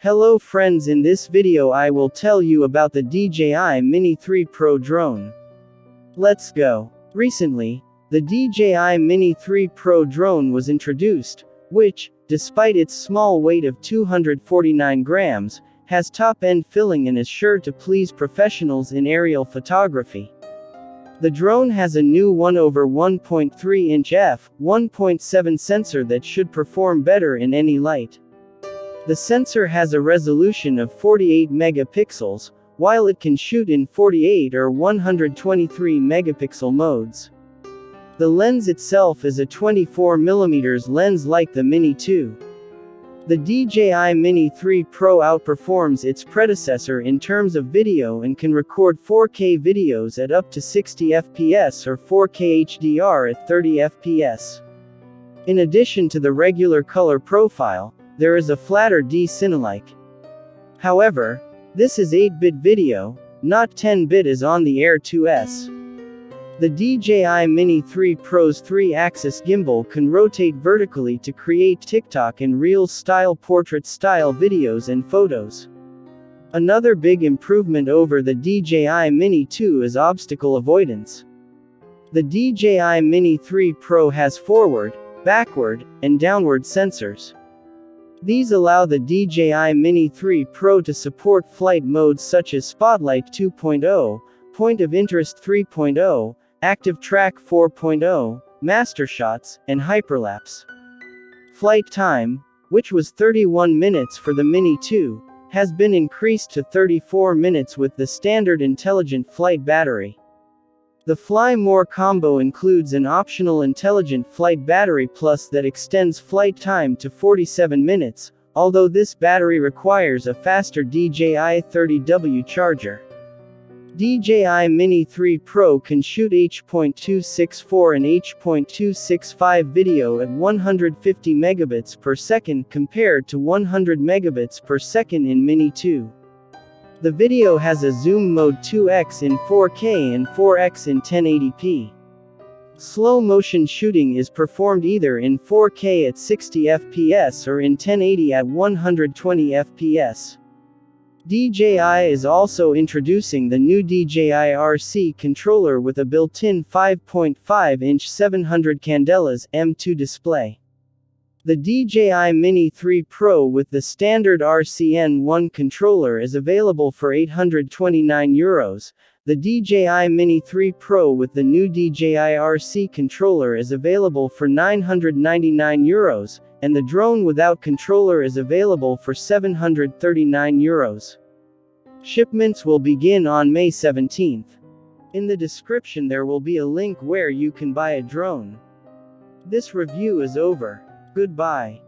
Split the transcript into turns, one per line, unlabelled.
Hello friends, in this video I will tell you about the DJI Mini 3 Pro drone. Let's go. Recently, the DJI Mini 3 Pro drone was introduced, which, despite its small weight of 249 grams, has top-end filling and is sure to please professionals in aerial photography. The drone has a new 1/1.3-inch f1.7 sensor that should perform better in any light. The sensor has a resolution of 48 megapixels, while it can shoot in 48 or 123 megapixel modes. The lens itself is a 24mm lens like the Mini 2. The DJI Mini 3 Pro outperforms its predecessor in terms of video and can record 4K videos at up to 60 fps or 4K HDR at 30 fps. In addition to the regular color profile, there is a flatter D-Cinelike. However, this is 8-bit video, not 10-bit as on the Air 2S. The DJI Mini 3 Pro's 3-axis gimbal can rotate vertically to create TikTok and Reels-style portrait-style videos and photos. Another big improvement over the DJI Mini 2 is obstacle avoidance. The DJI Mini 3 Pro has forward, backward, and downward sensors. These allow the DJI Mini 3 Pro to support flight modes such as Spotlight 2.0, Point of Interest 3.0, Active Track 4.0, Master Shots, and Hyperlapse. Flight time, which was 31 minutes for the Mini 2, has been increased to 34 minutes with the standard Intelligent Flight battery. The Fly More combo includes an optional Intelligent Flight Battery Plus that extends flight time to 47 minutes, although this battery requires a faster DJI 30W charger. DJI Mini 3 Pro can shoot H.264 and H.265 video at 150 megabits per second compared to 100 megabits per second in Mini 2. The video has a zoom mode 2x in 4K and 4x in 1080p. Slow motion shooting is performed either in 4K at 60 fps or in 1080 at 120 fps. DJI is also introducing the new DJI RC controller with a built-in 5.5-inch 700 candelas M2 display. The DJI Mini 3 Pro with the standard RCN1 controller is available for €829. The DJI Mini 3 Pro with the new DJI RC controller is available for €999, and the drone without controller is available for €739. Shipments will begin on May 17th. In the description there will be a link where you can buy a drone. This review is over. Goodbye.